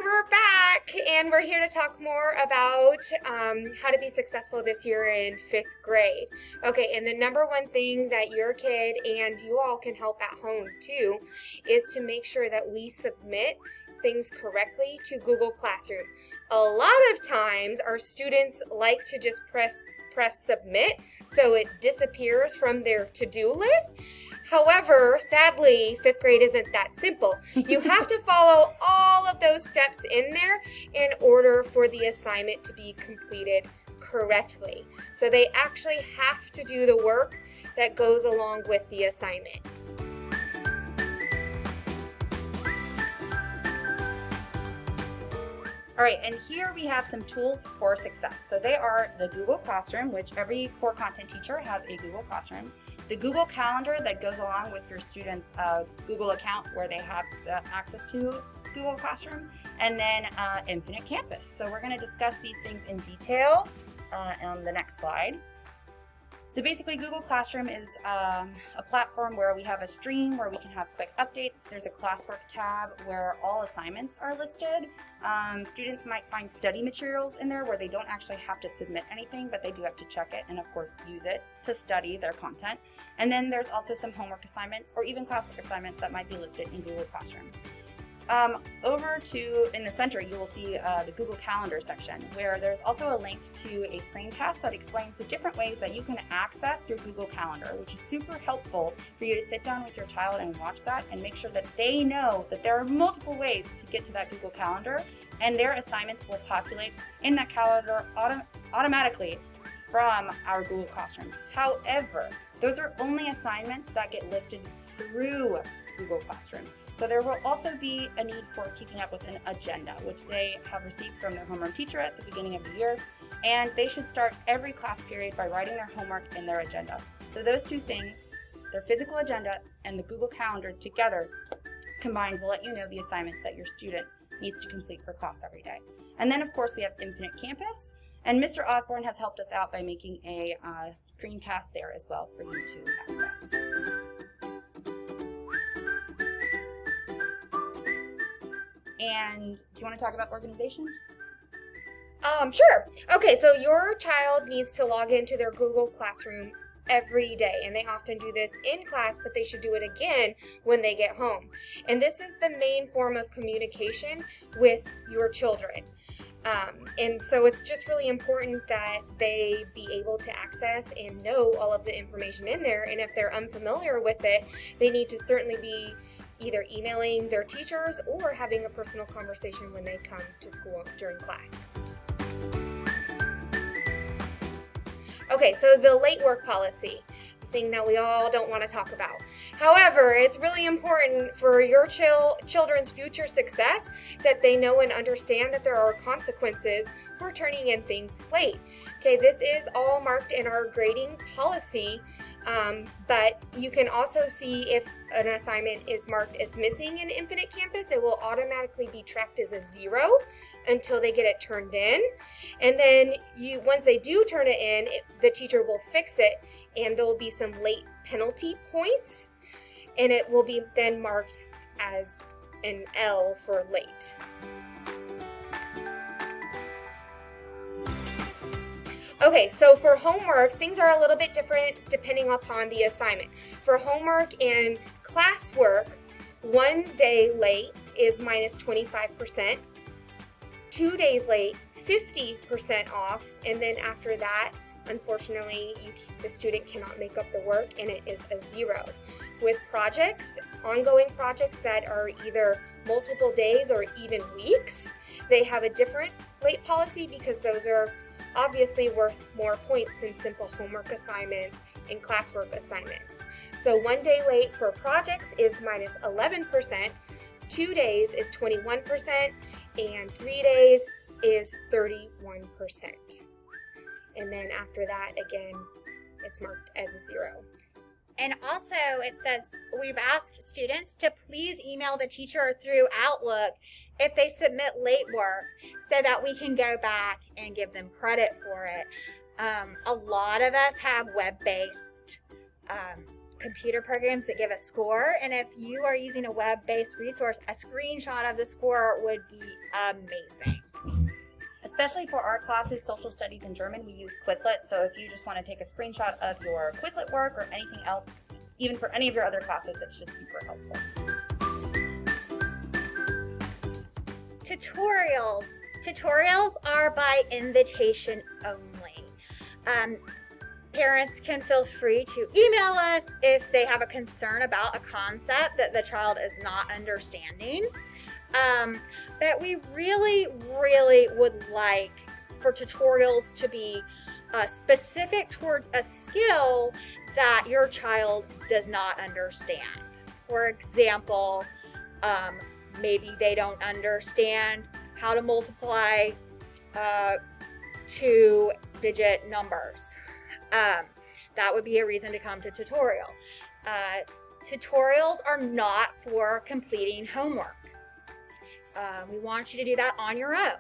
we're back, and we're here to talk more about how to be successful this year in 5th grade. Okay, and the number one thing that your kid and you all can help at home too is to make sure that we submit things correctly to Google Classroom. A lot of times our students like to just press submit so it disappears from their to-do list. However, sadly, 5th grade isn't that simple. You have to follow all of those steps in there in order for the assignment to be completed correctly. So they actually have to do the work that goes along with the assignment. All right, and here we have some tools for success. So they are the Google Classroom, which every core content teacher has a Google Classroom. The Google Calendar that goes along with your students' Google account where they have access to Google Classroom, and then Infinite Campus. So we're going to discuss these things in detail on the next slide. So basically, Google Classroom is a platform where we have a stream where we can have quick updates. There's a classwork tab where all assignments are listed. Students might find study materials in there where they don't actually have to submit anything, but they do have to check it and, of course, use it to study their content. And then there's also some homework assignments or even classwork assignments that might be listed in Google Classroom. Over in the center, you will see the Google Calendar section, where there's also a link to a screencast that explains the different ways that you can access your Google Calendar, which is super helpful for you to sit down with your child and watch that and make sure that they know that there are multiple ways to get to that Google Calendar, and their assignments will populate in that calendar automatically from our Google Classroom. However, those are only assignments that get listed through Google Classroom. So there will also be a need for keeping up with an agenda, which they have received from their homeroom teacher at the beginning of the year, and they should start every class period by writing their homework in their agenda. So those two things, their physical agenda and the Google Calendar together combined will let you know the assignments that your student needs to complete for class every day. And then of course we have Infinite Campus, and Mr. Osborne has helped us out by making a screencast there as well for you to access. And do you want to talk about organization? Sure. Okay, so your child needs to log into their Google Classroom every day, and they often do this in class, but they should do it again when they get home. And this is the main form of communication with your children. And so it's just really important that they be able to access and know all of the information in there. And if they're unfamiliar with it, they need to certainly be either emailing their teachers or having a personal conversation when they come to school during class. Okay, so the late work policy, the thing that we all don't want to talk about. However, it's really important for your children's future success that they know and understand that there are consequences for turning in things late. Okay, this is all marked in our grading policy, but you can also see if an assignment is marked as missing in Infinite Campus, it will automatically be tracked as a 0 until they get it turned in. And then once they do turn it in, the teacher will fix it, and there will be some late penalty points, and it will be then marked as an L for late. Okay, so for homework, things are a little bit different depending upon the assignment. For homework and classwork, 1 day late is minus 25%, 2 days late, 50% off, and then after that, unfortunately, the student cannot make up the work, and it is a 0. With projects, ongoing projects that are either multiple days or even weeks, they have a different late policy because those are obviously worth more points than simple homework assignments and classwork assignments. So 1 day late for projects is minus 11%, 2 days is 21%, and 3 days is 31%. And then after that, again, it's marked as a 0. And also it says we've asked students to please email the teacher through Outlook if they submit late work so that we can go back and give them credit for it. A lot of us have web-based computer programs that give a score. And if you are using a web-based resource, a screenshot of the score would be amazing. Especially for our classes, social studies and German, we use Quizlet. So if you just want to take a screenshot of your Quizlet work or anything else, even for any of your other classes, it's just super helpful. Tutorials. Tutorials are by invitation only. Parents can feel free to email us if they have a concern about a concept that the child is not understanding. But we really, really would like for tutorials to be specific towards a skill that your child does not understand. For example, maybe they don't understand how to multiply 2-digit numbers. That would be a reason to come to tutorial. Tutorials are not for completing homework. We want you to do that on your own.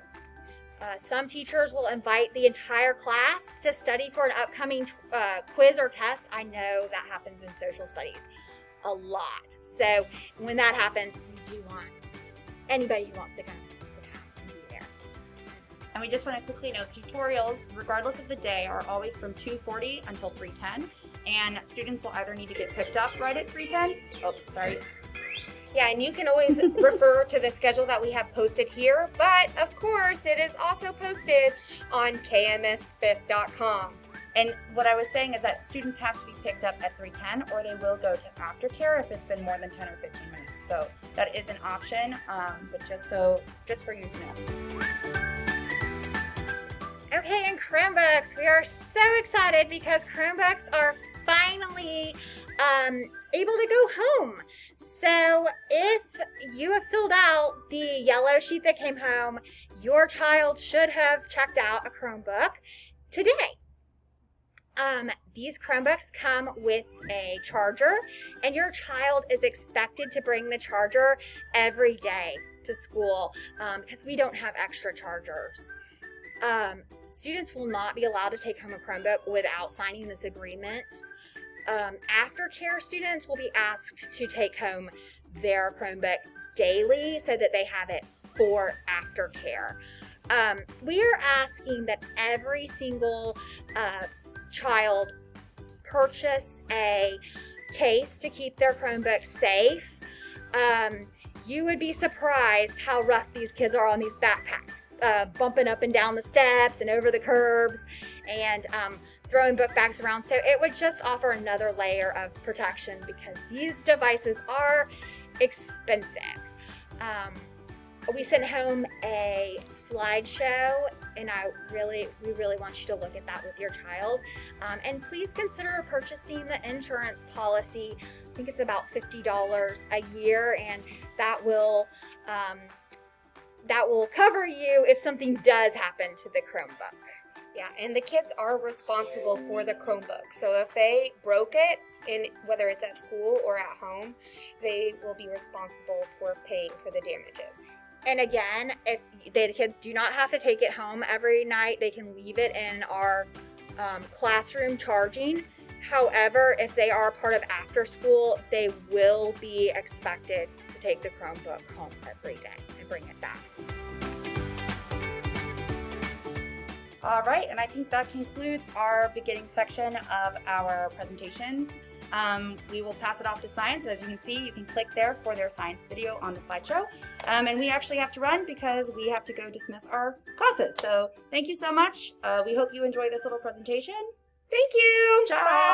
Some teachers will invite the entire class to study for an upcoming quiz or test. I know that happens in social studies a lot. So when that happens, we do want anybody who wants to come and be there. And we just want to quickly note, tutorials, regardless of the day, are always from 2:40 until 3:10. And students will either need to get picked up right at 3:10. Oh, sorry. Yeah, and you can always refer to the schedule that we have posted here, but of course it is also posted on kmsfifth.com. And what I was saying is that students have to be picked up at 3:10 or they will go to aftercare if it's been more than 10 or 15 minutes. So that is an option, but just for you to know. Okay, and Chromebooks. We are so excited because Chromebooks are finally able to go home. So if you have filled out the yellow sheet that came home, your child should have checked out a Chromebook today. These Chromebooks come with a charger, and your child is expected to bring the charger every day to school because we don't have extra chargers. Students will not be allowed to take home a Chromebook without signing this agreement. Aftercare students will be asked to take home their Chromebook daily so that they have it for aftercare. We are asking that every single child purchase a case to keep their Chromebook safe. You would be surprised how rough these kids are on these backpacks, bumping up and down the steps and over the curbs and throwing book bags around. So it would just offer another layer of protection because these devices are expensive. We sent home a slideshow, and we really want you to look at that with your child. And please consider purchasing the insurance policy. I think it's about $50 a year, and that will cover you if something does happen to the Chromebook. Yeah, and the kids are responsible for the Chromebook. So if they broke it, whether it's at school or at home, they will be responsible for paying for the damages. And again, if the kids do not have to take it home every night, they can leave it in our classroom charging. However, if they are part of after school, they will be expected to take the Chromebook home every day and bring it back. All right, and I think that concludes our beginning section of our presentation. We will pass it off to science. As you can see, you can click there for their science video on the slideshow. And we actually have to run because we have to go dismiss our classes. So thank you so much. We hope you enjoy this little presentation. Thank you. Ciao.